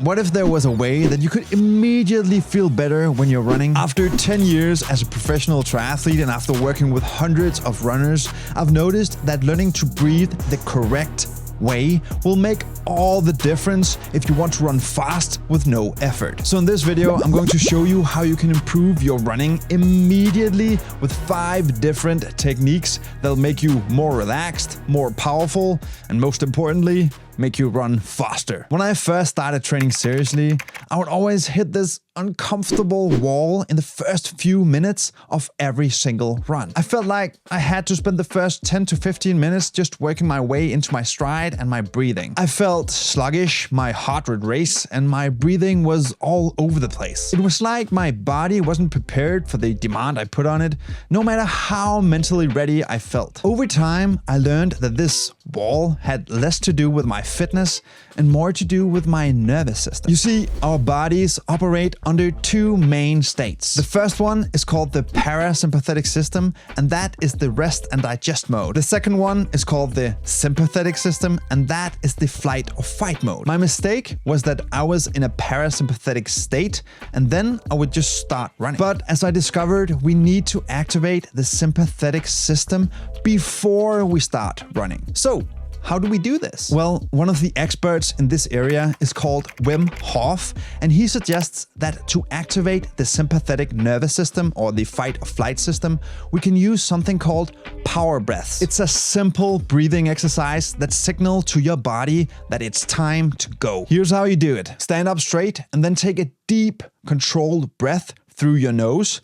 What if there was a way that you could immediately feel better when you're running? After 10 years as a professional triathlete and after working with hundreds of runners, I've noticed that learning to breathe the correct way will make all the difference if you want to run fast with no effort. So in this video, I'm going to show you how you can improve your running immediately with 5 different techniques that'll make you more relaxed, more powerful, and most importantly, make you run faster. When I first started training seriously, I would always hit this uncomfortable wall in the first few minutes of every single run. I felt like I had to spend the first 10 to 15 minutes just working my way into my stride and my breathing. I felt sluggish, my heart would race, and my breathing was all over the place. It was like my body wasn't prepared for the demand I put on it, no matter how mentally ready I felt. Over time, I learned that this wall had less to do with my fitness and more to do with my nervous system. You see, our bodies operate under 2 main states. The first one is called the parasympathetic system, and that is the rest and digest mode. The second one is called the sympathetic system, and that is the flight or fight mode. My mistake was that I was in a parasympathetic state, and then I would just start running. But as I discovered, we need to activate the sympathetic system before we start running. So, how do we do this? Well, one of the experts in this area is called Wim Hof, and he suggests that to activate the sympathetic nervous system or the fight or flight system, we can use something called power breaths. It's a simple breathing exercise that signals to your body that it's time to go. Here's how you do it. Stand up straight and then take a deep, controlled breath through your nose,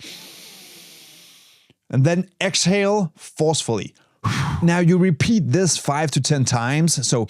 and then exhale forcefully. Now you repeat this 5 to 10 times, so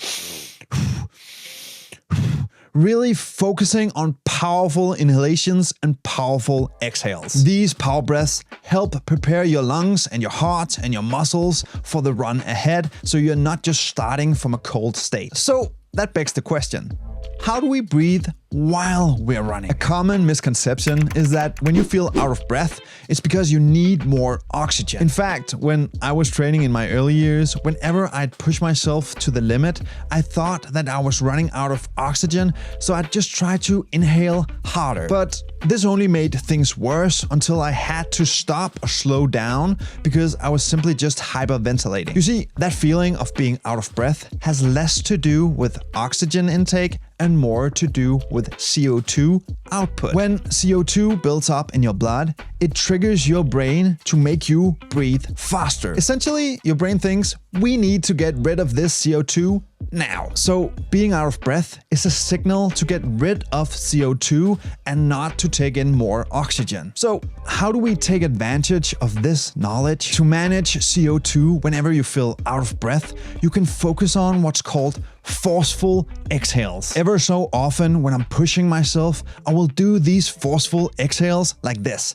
really focusing on powerful inhalations and powerful exhales. These power breaths help prepare your lungs and your heart and your muscles for the run ahead, so you're not just starting from a cold state. So that begs the question, how do we breathe while we're running? A common misconception is that when you feel out of breath, it's because you need more oxygen. In fact, when I was training in my early years, whenever I'd push myself to the limit, I thought that I was running out of oxygen, so I'd just try to inhale harder. But this only made things worse until I had to stop or slow down because I was simply just hyperventilating. You see, that feeling of being out of breath has less to do with oxygen intake and more to do with CO2 output. When CO2 builds up in your blood, it triggers your brain to make you breathe faster. Essentially, your brain thinks, we need to get rid of this CO2 now. So being out of breath is a signal to get rid of CO2 and not to take in more oxygen. So how do we take advantage of this knowledge? To manage CO2 whenever you feel out of breath, you can focus on what's called forceful exhales. Ever so often when I'm pushing myself, I will do these forceful exhales like this.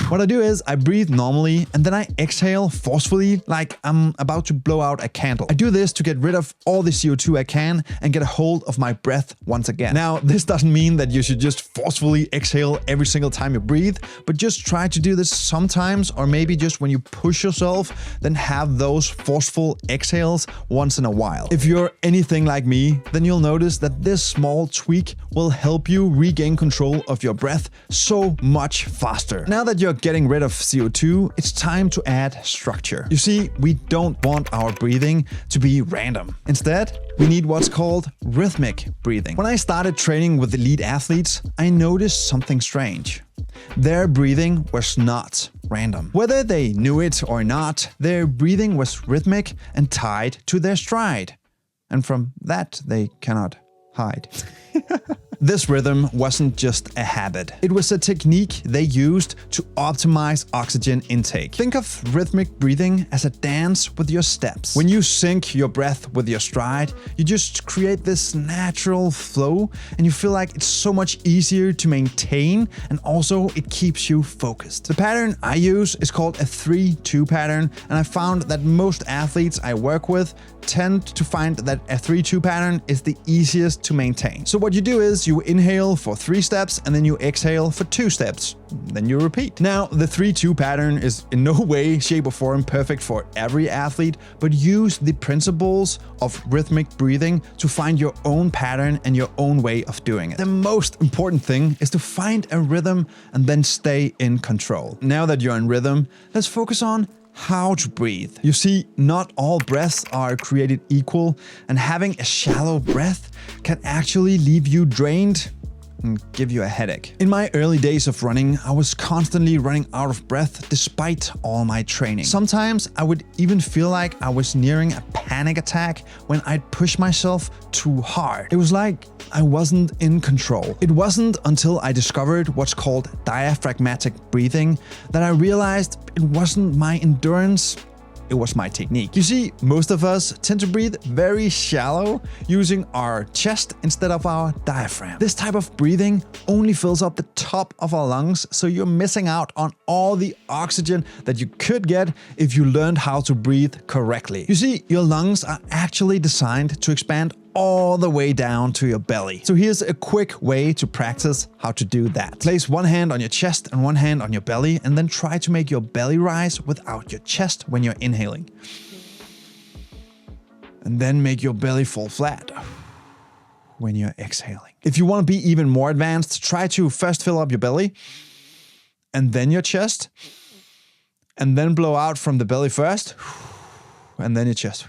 What I do is I breathe normally and then I exhale forcefully like I'm about to blow out a candle. I do this to get rid of all the CO2 I can and get a hold of my breath once again. Now, this doesn't mean that you should just forcefully exhale every single time you breathe, but just try to do this sometimes, or maybe just when you push yourself, then have those forceful exhales once in a while. If you're anything like me, then you'll notice that this small tweak will help you regain control of your breath so much faster. Now that you're getting rid of CO2, it's time to add structure. You see, we don't want our breathing to be random. Instead, we need what's called rhythmic breathing. When I started training with elite athletes, I noticed something strange. Their breathing was not random. Whether they knew it or not, their breathing was rhythmic and tied to their stride. And from that, they cannot hide. This rhythm wasn't just a habit. It was a technique they used to optimize oxygen intake. Think of rhythmic breathing as a dance with your steps. When you sync your breath with your stride, you just create this natural flow and you feel like it's so much easier to maintain, and also it keeps you focused. The pattern I use is called a 3-2 pattern, and I found that most athletes I work with tend to find that a 3-2 pattern is the easiest to maintain. So what you do is you inhale for 3 steps and then you exhale for 2 steps. Then you repeat. Now, the 3-2 pattern is in no way, shape or form perfect for every athlete, but use the principles of rhythmic breathing to find your own pattern and your own way of doing it. The most important thing is to find a rhythm and then stay in control. Now that you're in rhythm, let's focus on how to breathe. You see, not all breaths are created equal, and having a shallow breath can actually leave you drained and give you a headache. In my early days of running, I was constantly running out of breath despite all my training. Sometimes I would even feel like I was nearing a panic attack when I'd push myself too hard. It was like I wasn't in control. It wasn't until I discovered what's called diaphragmatic breathing that I realized it wasn't my endurance, it was my technique. You see, most of us tend to breathe very shallow, using our chest instead of our diaphragm. This type of breathing only fills up the top of our lungs, so you're missing out on all the oxygen that you could get if you learned how to breathe correctly. You see, your lungs are actually designed to expand all the way down to your belly. So here's a quick way to practice how to do that. Place one hand on your chest and one hand on your belly, and then try to make your belly rise without your chest when you're inhaling. And then make your belly fall flat when you're exhaling. If you want to be even more advanced, try to first fill up your belly and then your chest, and then blow out from the belly first and then your chest.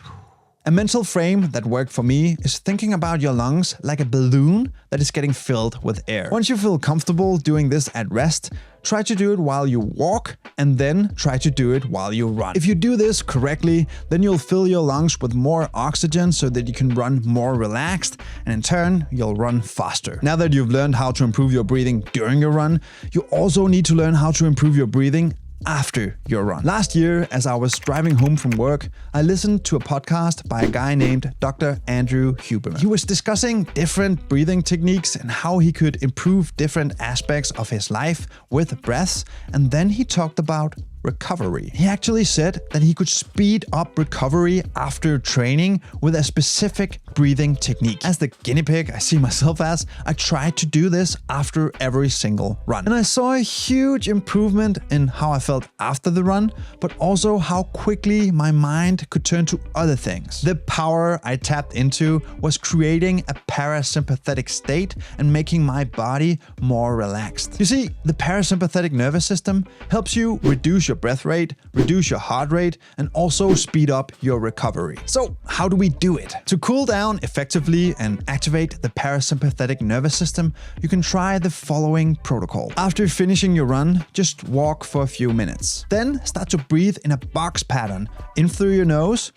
A mental frame that worked for me is thinking about your lungs like a balloon that is getting filled with air. Once you feel comfortable doing this at rest, try to do it while you walk, and then try to do it while you run. If you do this correctly, then you'll fill your lungs with more oxygen so that you can run more relaxed, and in turn, you'll run faster. Now that you've learned how to improve your breathing during your run, you also need to learn how to improve your breathing after your run. Last year, as I was driving home from work, I listened to a podcast by a guy named Dr. Andrew Huberman. He was discussing different breathing techniques and how he could improve different aspects of his life with breaths, and then he talked about recovery. He actually said that he could speed up recovery after training with a specific breathing technique. As the guinea pig I see myself as, I tried to do this after every single run. And I saw a huge improvement in how I felt after the run, but also how quickly my mind could turn to other things. The power I tapped into was creating a parasympathetic state and making my body more relaxed. You see, the parasympathetic nervous system helps you reduce your breath rate, reduce your heart rate, and also speed up your recovery. So how do we do it? To cool down effectively and activate the parasympathetic nervous system, you can try the following protocol. After finishing your run, just walk for a few minutes. Then start to breathe in a box pattern, in through your nose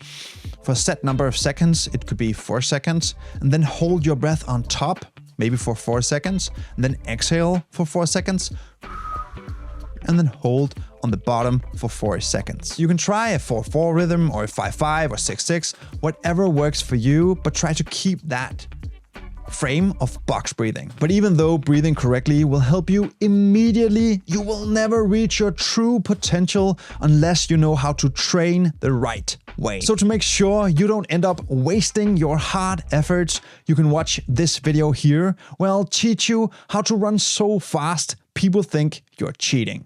for a set number of seconds. It could be 4 seconds, and then hold your breath on top, maybe for 4 seconds, and then exhale for 4 seconds, and then hold on the bottom for 4 seconds. You can try a 4-4 rhythm or a 5-5 or 6-6, whatever works for you, but try to keep that frame of box breathing. But even though breathing correctly will help you immediately, you will never reach your true potential unless you know how to train the right way. So to make sure you don't end up wasting your hard efforts, you can watch this video here where I'll teach you how to run so fast people think you're cheating.